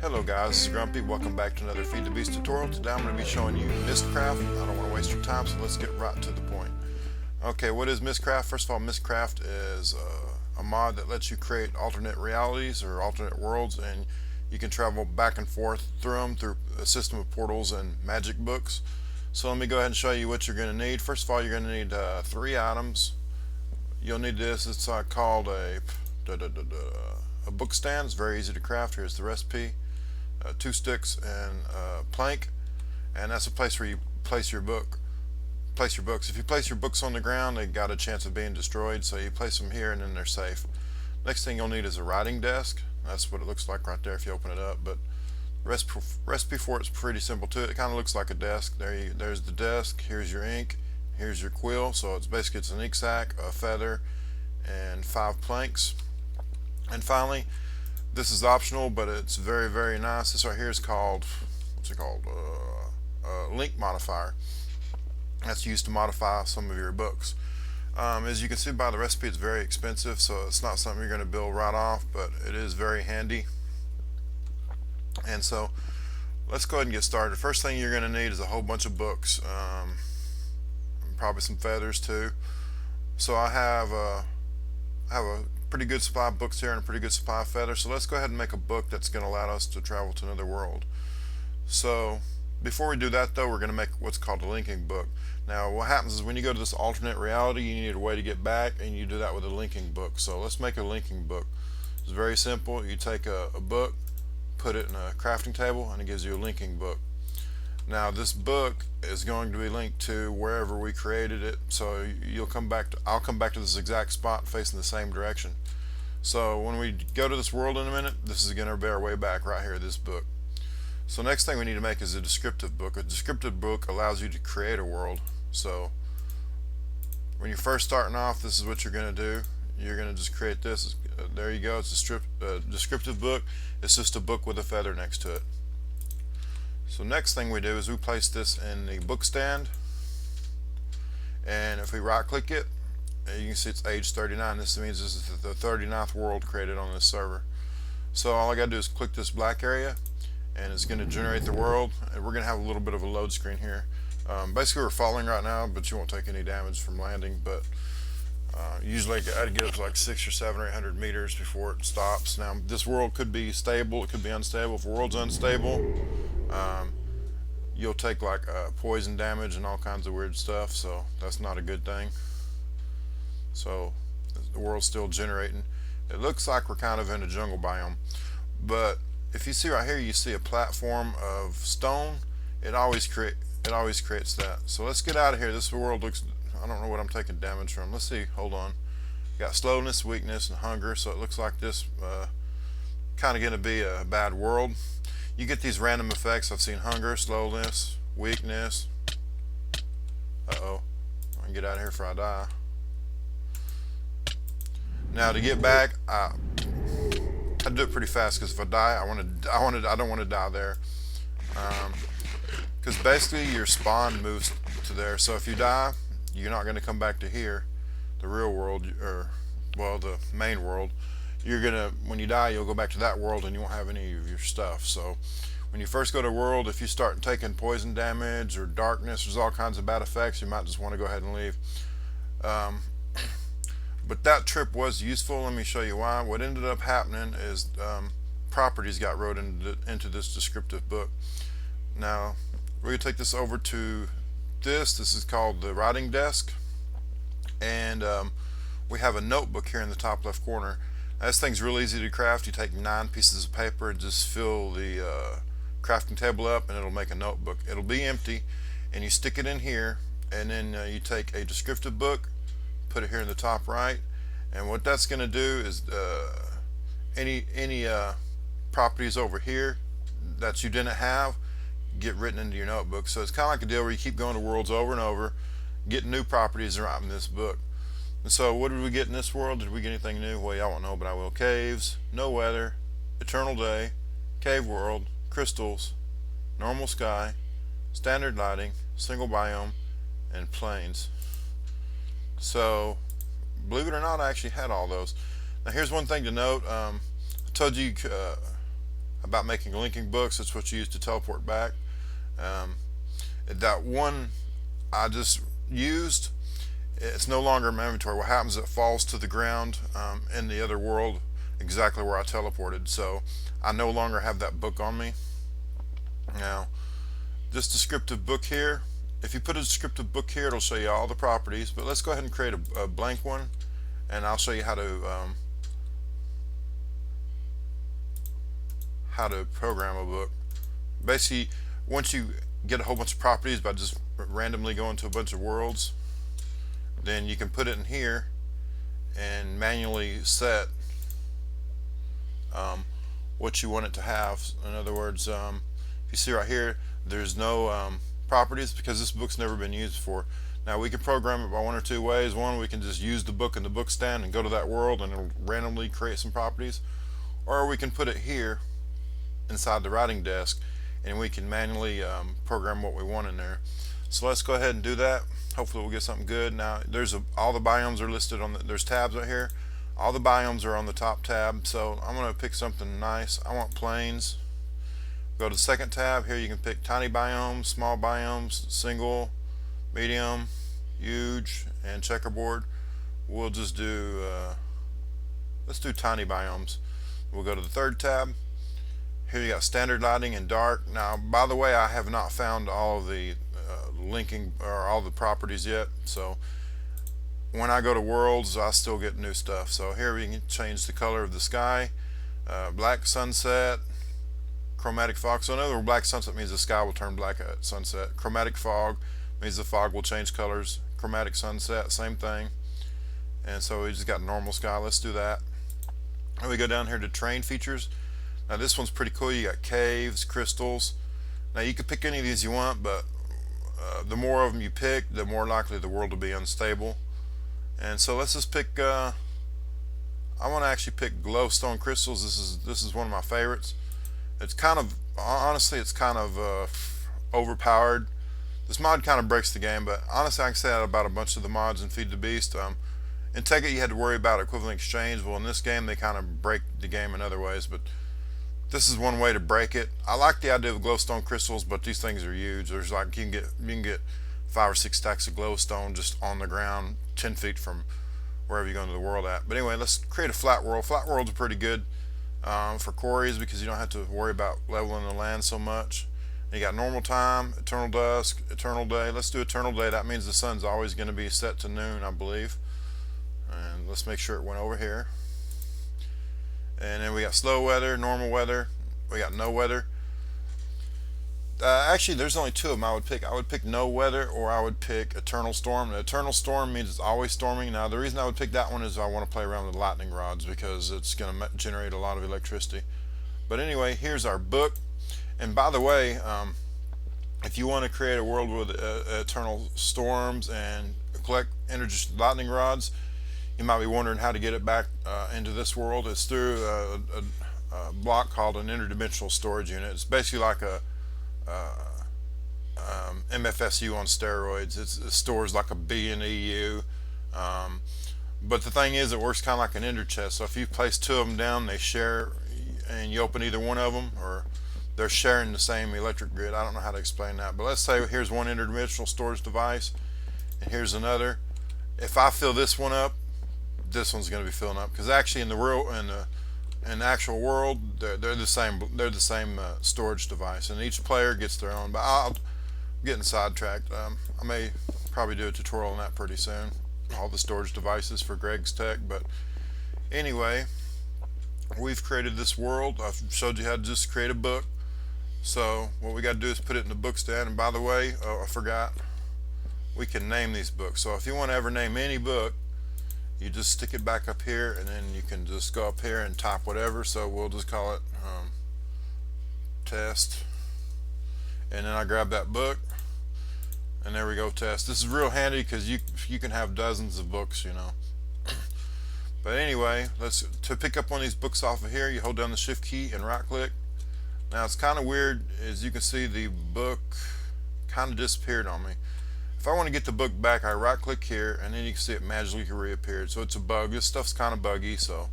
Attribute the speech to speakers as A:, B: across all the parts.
A: Hello guys, this is Grumpy. Welcome back to another Feed the Beast tutorial. Today I'm going to be showing you Mystcraft. I don't want to waste your time, so let's get right to the point. Okay, what is Mystcraft? First of all, Mystcraft is a mod that lets you create alternate realities or alternate worlds, and you can travel back and forth through them through a system of portals and magic books. So let me go ahead and show you what you're going to need. First of all, you're going to need 3 items. You'll need this. It's called a book stand. It's very easy to craft. Here's the recipe. 2 sticks and a plank, and that's a place where you place your books. If you place your books on the ground, they got a chance of being destroyed, so you place them here and then they're safe. Next thing you'll need is a writing desk. That's what it looks like right there if you open it up, but the recipe for it's pretty simple too. It kind of looks like a desk. There's the desk. Here's your ink. Here's your quill. So it's an ink sac, a feather, and 5 planks. And finally, this is optional, but it's very, very nice. This right here is called, what's it called? Delink Modifier. That's used to modify some of your books. As you can see by the recipe, it's very expensive, so it's not something you're going to build right off, but it is very handy. And so, let's go ahead and get started. The first thing you're going to need is a whole bunch of books, probably some feathers too. So I have a pretty good supply of books here and a pretty good supply of feathers. So let's go ahead and make a book that's going to allow us to travel to another world. So before we do that though, we're going to make what's called a linking book. Now what happens is when you go to this alternate reality, you need a way to get back, and you do that with a linking book. So let's make a linking book. It's very simple. You take a book, put it in a crafting table, and it gives you a linking book. Now this book is going to be linked to wherever we created it, so I'll come back to this exact spot facing the same direction. So when we go to this world in a minute, this is going to be our way back right here, this book. So next thing we need to make is a descriptive book. A descriptive book allows you to create a world. So when you're first starting off, this is what you're going to do. You're going to just create this. There you go. It's a descriptive book. It's just a book with a feather next to it. So next thing we do is we place this in the book stand, and if we right click it, you can see it's age 39. This means this is the 39th world created on this server. So all I got to do is click this black area, and it's going to generate the world, and we're going to have a little bit of a load screen here. Basically we're falling right now, but you won't take any damage from landing, but usually I'd get up to like 600 or 700 or 800 meters before it stops. Now this world could be stable, it could be unstable. If the world's unstable, you'll take like poison damage and all kinds of weird stuff, so that's not a good thing. So the world's still generating. It looks like we're kind of in a jungle biome, but if you see right here, you see a platform of stone. It always creates that. So let's get out of here. This world looks, I don't know what I'm taking damage from. Let's see, hold on. Got slowness, weakness, and hunger, so it looks like this kind of going to be a bad world. You get these random effects. I've seen hunger, slowness, weakness. Uh-oh. I can get out of here before I die. Now to get back, I do it pretty fast, because if I die, I don't want to die there. Because basically your spawn moves to there. So if you die, you're not going to come back to here, the real world, or well, the main world. When you die, you'll go back to that world and you won't have any of your stuff. So when you first go to a world, if you start taking poison damage or darkness, there's all kinds of bad effects, you might just want to go ahead and leave. But that trip was useful. Let me show you why. What ended up happening is properties got wrote into this descriptive book. Now we're going to take this over to this is called the writing desk, and we have a notebook here in the top left corner. This thing's real easy to craft. You take 9 pieces of paper and just fill the crafting table up, and it'll make a notebook. It'll be empty, and you stick it in here, and then you take a descriptive book, put it here in the top right, and what that's going to do is any properties over here that you didn't have get written into your notebook. So it's kind of like a deal where you keep going to worlds over and over, getting new properties right in this book. And so what did we get in this world? Did we get anything new? Well, y'all won't know, but I will. Caves, no weather, eternal day, cave world, crystals, normal sky, standard lighting, single biome, and plains. So believe it or not, I actually had all those. Now here's one thing to note. I told you about making linking books. It's what you use to teleport back. That one I just used, it's no longer in my inventory. What happens is it falls to the ground in the other world exactly where I teleported, so I no longer have that book on me. Now this descriptive book here, if you put a descriptive book here, it'll show you all the properties, but let's go ahead and create a blank one, and I'll show you how to program a book. Basically, once you get a whole bunch of properties by just randomly going to a bunch of worlds, then you can put it in here and manually set what you want it to have. In other words, if you see right here, there's no properties because this book's never been used before. Now we can program it by one or two ways. One, we can just use the book in the book stand and go to that world and it'll randomly create some properties, or we can put it here inside the writing desk and we can manually program what we want in there. So let's go ahead and do that. Hopefully we'll get something good. Now all the biomes are listed on there's tabs right here. All the biomes are on the top tab, so I'm going to pick something nice. I want plains. Go to the second tab. Here you can pick tiny biomes, small biomes, single, medium, huge, and checkerboard. We'll just do let's do tiny biomes. We'll go to the third tab. Here you got standard lighting and dark. Now by the way, I have not found all of the linking or all the properties yet, so when I go to worlds I still get new stuff. So here we can change the color of the sky, black sunset, chromatic fog. So in other words, black sunset means the sky will turn black at sunset. Chromatic fog means the fog will change colors. Chromatic sunset, same thing. And so we just got normal sky. Let's do that. And we go down here to terrain features. Now this one's pretty cool. You got caves, crystals. Now you can pick any of these you want, but the more of them you pick, the more likely the world will be unstable. And so let's just pick I want to actually pick Glowstone Crystals. This is one of my favorites. It's kind of, honestly, it's kind of overpowered. This mod kind of breaks the game, but honestly I can say that about a bunch of the mods in Feed the Beast. In Tekkit you had to worry about equivalent exchange. Well, in this game they kind of break the game in other ways, but this is one way to break it. I like the idea of glowstone crystals, but these things are huge. There's like you can get 5 or 6 stacks of glowstone just on the ground 10 feet from wherever you're going to the world at. But anyway, let's create a flat world. Flat worlds are pretty good for quarries because you don't have to worry about leveling the land so much. And you got normal time, eternal dusk, eternal day. Let's do eternal day. That means the sun's always going to be set to noon, I believe. And let's make sure it went over here. And then we got slow weather, normal weather, we got no weather. Actually there's only 2 of them I would pick. I would pick no weather, or I would pick eternal storm. The eternal storm means it's always storming. Now the reason I would pick that one is I want to play around with lightning rods because it's going to generate a lot of electricity. But anyway, here's our book. And by the way, if you want to create a world with eternal storms and collect lightning rods, you might be wondering how to get it back into this world. It's through a block called an interdimensional storage unit. It's basically like a MFSU on steroids. It stores like a billion EU. But the thing is, it works kind of like an ender chest. So if you place 2 of them down, they share, and you open either one of them, or they're sharing the same electric grid. I don't know how to explain that. But let's say here's one interdimensional storage device, and here's another. If I fill this one up, this one's going to be filling up, because actually in the real in the actual world they're the same storage device, and each player gets their own. But I'm getting sidetracked. I may probably do a tutorial on that pretty soon, all the storage devices for Greg's Tech. But anyway, we've created this world. I've showed you how to just create a book. So what we got to do is put it in the book stand. And by the way, I forgot, we can name these books. So if you want to ever name any book, you just stick it back up here, and then you can just go up here and type whatever. So we'll just call it test, and then I grab that book, and there we go, test. This is real handy because you can have dozens of books, you know. But anyway, to pick up one of these books off of here, you hold down the shift key and right click. Now it's kind of weird, as you can see the book kind of disappeared on me. If I want to get the book back, I right click here, and then you can see it magically reappeared. So it's a bug. This stuff's kind of buggy, so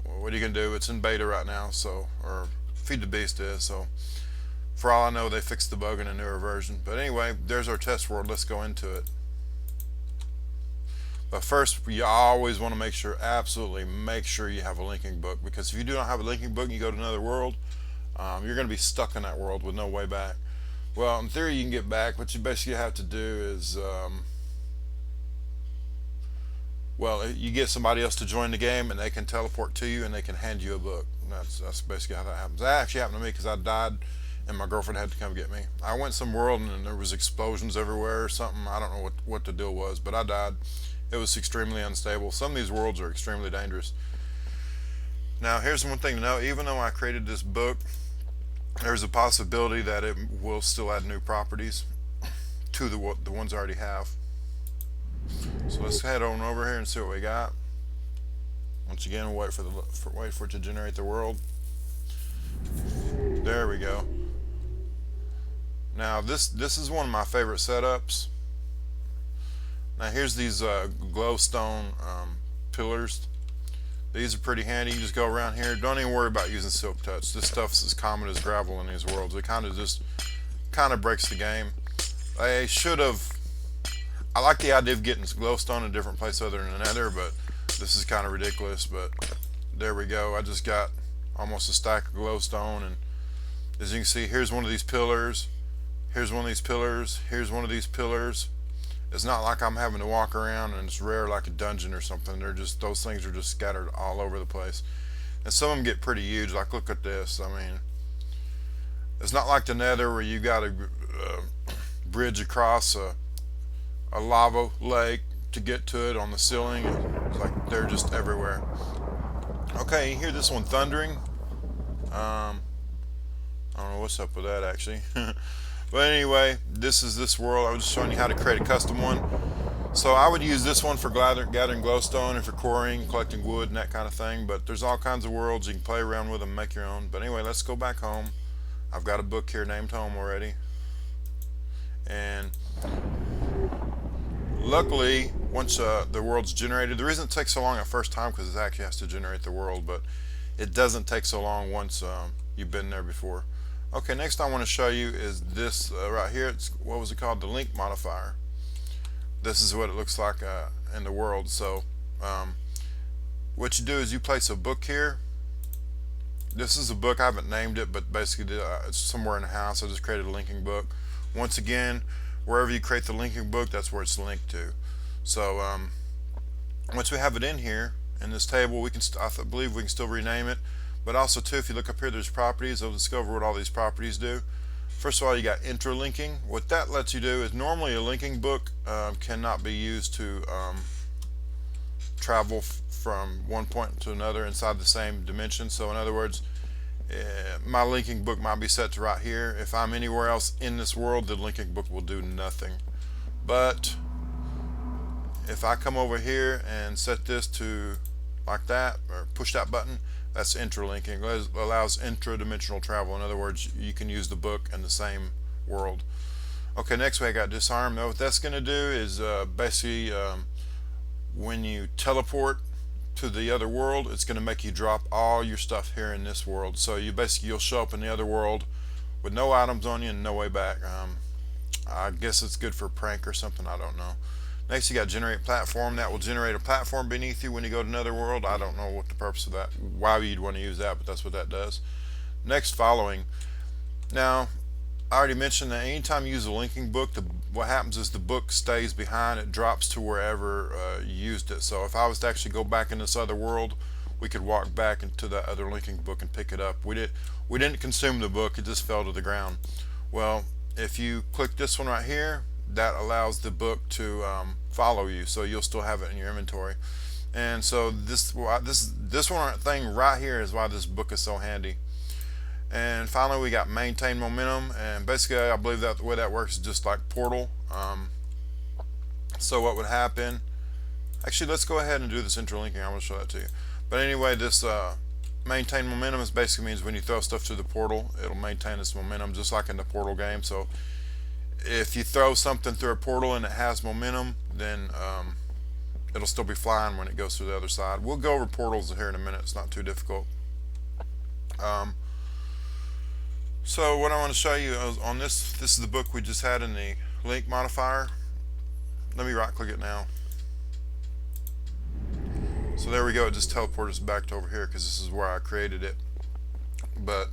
A: what are you gonna do? It's in beta right now, so, or Feed the Beast is. So for all I know, they fixed the bug in a newer version. But anyway, there's our test world. Let's go into it. But first, you always want to make sure, absolutely make sure you have a linking book, because if you do not have a linking book and you go to another world, you're going to be stuck in that world with no way back. Well, in theory, you can get back. What you basically have to do is, well, you get somebody else to join the game, and they can teleport to you, and they can hand you a book. That's basically how that happens. That actually happened to me because I died, and my girlfriend had to come get me. I went some world, and there was explosions everywhere or something. I don't know what the deal was, but I died. It was extremely unstable. Some of these worlds are extremely dangerous. Now, here's one thing to know. Even though I created this book, there's a possibility that it will still add new properties to the ones I already have. So let's head on over here and see what we got. Once again, we'll wait for it to generate the world. There we go. Now this is one of my favorite setups. Now here's these glowstone pillars. These are pretty handy. You just go around here. Don't even worry about using silk touch. This stuff's as common as gravel in these worlds. It kind of breaks the game. They should have. I like the idea of getting glowstone in a different place other than Nether, but this is kind of ridiculous. But there we go. I just got almost a stack of glowstone, and as you can see, here's one of these pillars. Here's one of these pillars. Here's one of these pillars. It's not like I'm having to walk around and it's rare like a dungeon or something. Those things are just scattered all over the place. And some of them get pretty huge. Like, look at this. I mean, it's not like the Nether where you got to bridge across a lava lake to get to it on the ceiling. It's like they're just everywhere. Okay, you hear this one thundering. I don't know what's up with that actually. But anyway, this is this world. I was just showing you how to create a custom one. So I would use this one for gathering glowstone and for quarrying, collecting wood and that kind of thing. But there's all kinds of worlds. You can play around with them, make your own. But anyway, let's go back home. I've got a book here named Home already. And luckily, once the world's generated, the reason it takes so long at first time because it actually has to generate the world, but it doesn't take so long once you've been there before. Okay, next I want to show you is this right here. It's, what was it called? Delink Modifier. This is what it looks like in the world. So what you do is you place a book here. This is a book. I haven't named it, but basically it's somewhere in the house. I just created a linking book. Once again, wherever you create the linking book, that's where it's linked to. So once we have it in here in this table, we can I believe we can still rename it. But also too, if you look up here, there's properties. I'll discover what all these properties do. First of all, you got interlinking. What that lets you do is normally a linking book cannot be used to travel from one point to another inside the same dimension. So in other words, my linking book might be set to right here. If I'm anywhere else in this world, the linking book will do nothing. But if I come over here and set this to like that, or push that button, that's interlinking. It allows intradimensional travel. In other words, you can use the book in the same world. Okay, next we got disarm. Now what that's going to do is basically when you teleport to the other world, it's going to make you drop all your stuff here in this world. So you'll show up in the other world with no items on you and no way back. I guess it's good for a prank or something. I don't know. Next you got generate platform. That will generate a platform beneath you when you go to another world. I don't know what the purpose of that, why you'd want to use that, but that's what that does. Next, following. Now I already mentioned that anytime you use a linking book, what happens is the book stays behind. It drops to wherever you used it. So if I was to actually go back in this other world, we could walk back into that other linking book and pick it up. We didn't consume the book, it just fell to the ground. Well, if you click this one right here, that allows the book to follow you, so you'll still have it in your inventory. And so this one thing right here is why this book is so handy. And finally we got maintain momentum, and basically I believe that the way that works is just like Portal. So what would happen, actually let's go ahead and do this interlinking. I want to show that to you. But anyway, this maintain momentum is basically means when you throw stuff to the portal, it'll maintain its momentum just like in the Portal game. So if you throw something through a portal and it has momentum, then it'll still be flying when it goes through the other side. We'll go over portals here in a minute. It's not too difficult. So what I want to show you is on this is the book we just had in the link modifier. Let me right click it now. So there we go, it just teleported us back to over here because this is where I created it. But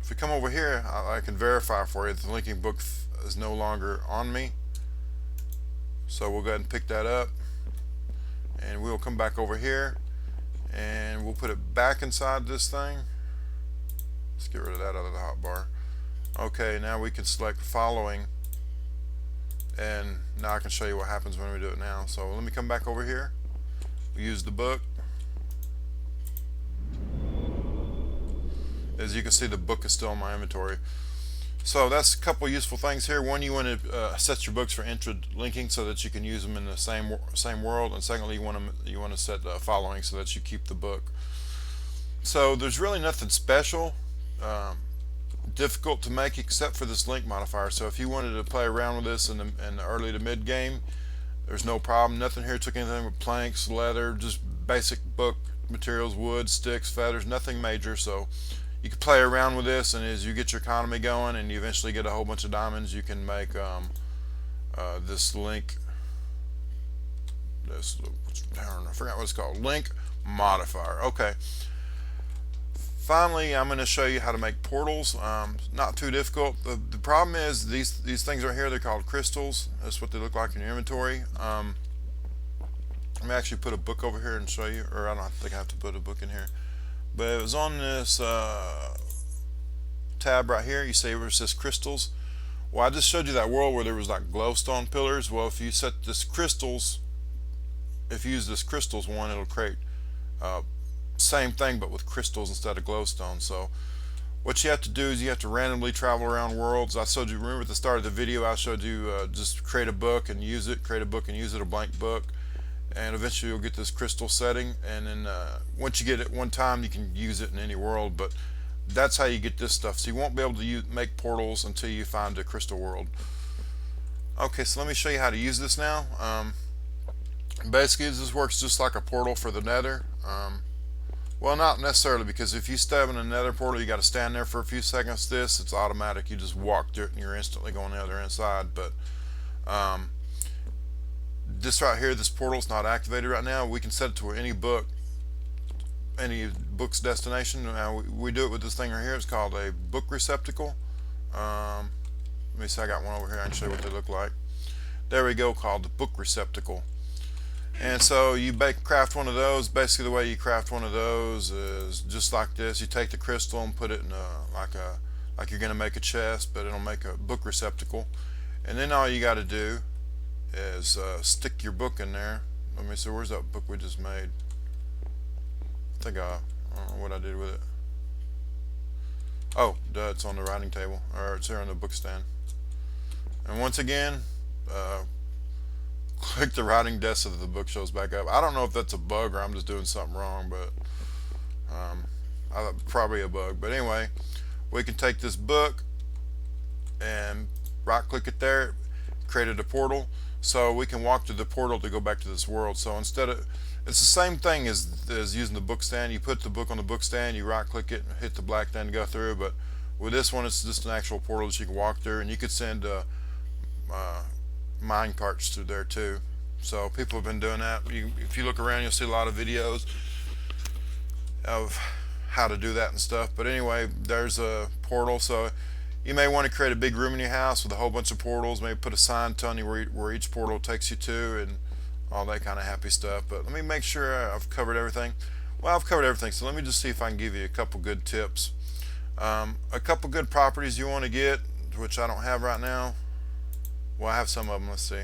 A: if we come over here, I can verify for you that the linking book is no longer on me. So we'll go ahead and pick that up, and we'll come back over here and we'll put it back inside this thing. Let's get rid of that out of the hotbar. Okay, now we can select following, and now I can show you what happens when we do it now. So let me come back over here. We use the book. As you can see, the book is still in my inventory. So that's a couple useful things here. One, you want to set your books for interlinking so that you can use them in the same world, and secondly, you want to set following so that you keep the book. So there's really nothing special, difficult to make except for this link modifier. So if you wanted to play around with this in the early to mid game, there's no problem. Nothing here took anything but planks, leather, just basic book materials, wood, sticks, feathers, nothing major. So you can play around with this, and as you get your economy going and you eventually get a whole bunch of diamonds, you can make this link, I forgot what it's called, link modifier. Okay. Finally, I'm going to show you how to make portals. Not too difficult. The problem is these things right here, they're called crystals. That's what they look like in your inventory. Let me actually put a book over here and show you, or I don't think I have to put a book in here. But it was on this tab right here. You see where it says crystals. Well, I just showed you that world where there was like glowstone pillars. Well, if you set this crystals, if you use this crystals one, it'll create same thing but with crystals instead of glowstone. So what you have to do is you have to randomly travel around worlds. I showed you, remember at the start of the video, I showed you just create a book and use it, create a book and use it, a blank book, and eventually you'll get this crystal setting, and then once you get it one time you can use it in any world. But that's how you get this stuff. So you won't be able to make portals until you find a crystal world. Okay, so let me show you how to use this now. Basically this works just like a portal for the nether. Well, not necessarily, because if you step in a nether portal you got to stand there for a few seconds. This, it's automatic, you just walk through it and you're instantly going the other inside. But this right here, this portal is not activated right now. We can set it to any book's destination. Now we do it with this thing right here. It's called a book receptacle. Let me see, I got one over here. I can show you what they look like. There we go, called the book receptacle. And so you craft one of those. Basically the way you craft one of those is just like this. You take the crystal and put it in like you're going to make a chest, but it'll make a book receptacle. And then all you got to do is stick your book in there. Let me see, where's that book we just made? I think I don't know what I did with it. Oh, duh, it's on the writing table, or it's here on the book stand. And once again, click the writing desk so that the book shows back up. I don't know if that's a bug or I'm just doing something wrong, but probably a bug. But anyway, we can take this book and right click it there, created a portal, so we can walk to the portal to go back to this world. So instead of, it's the same thing as using the book stand. You put the book on the book stand, you right click it and hit the black thing to go through, but with this one it's just an actual portal that you can walk through, and you could send mine carts through there too. So people have been doing that. If you look around, you'll see a lot of videos of how to do that and stuff. But anyway, there's a portal. So you may want to create a big room in your house with a whole bunch of portals. Maybe put a sign telling you where each portal takes you to and all that kind of happy stuff. But let me make sure I've covered everything. Well, I've covered everything, so let me just see if I can give you a couple good tips. A couple good properties you want to get, which I don't have right now. Well, I have some of them. Let's see.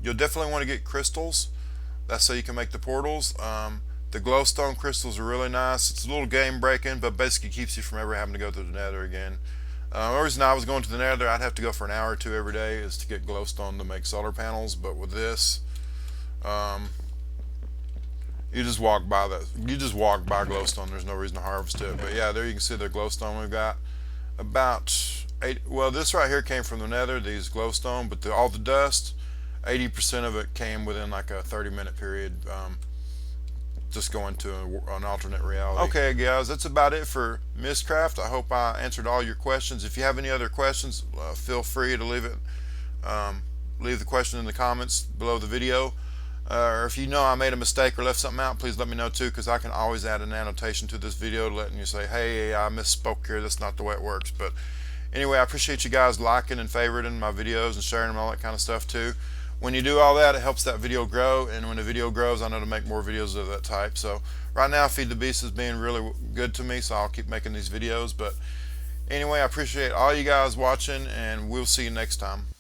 A: You'll definitely want to get crystals. That's so you can make the portals. The glowstone crystals are really nice. It's a little game breaking, but basically keeps you from ever having to go to the nether again. The reason I was going to the nether, I'd have to go for an hour or two every day, is to get glowstone to make solar panels. But with this, you just walk by glowstone. There's no reason to harvest it. But yeah, there you can see the glowstone we've got. About 8. Well, this right here came from the nether, these glowstone, but all the dust, 80% of it came within like a 30-minute period. just go into an alternate reality. Okay guys, that's about it for Mystcraft. I hope I answered all your questions. If you have any other questions, feel free to leave the question in the comments below the video. Or if you know I made a mistake or left something out, please let me know too, because I can always add an annotation to this video letting you say, hey, I misspoke here, that's not the way it works. But anyway, I appreciate you guys liking and favoriting my videos and sharing them, all that kind of stuff too. When you do all that, it helps that video grow, and when the video grows, I know to make more videos of that type. So right now, Feed the Beast is being really good to me, so I'll keep making these videos. But anyway, I appreciate all you guys watching, and we'll see you next time.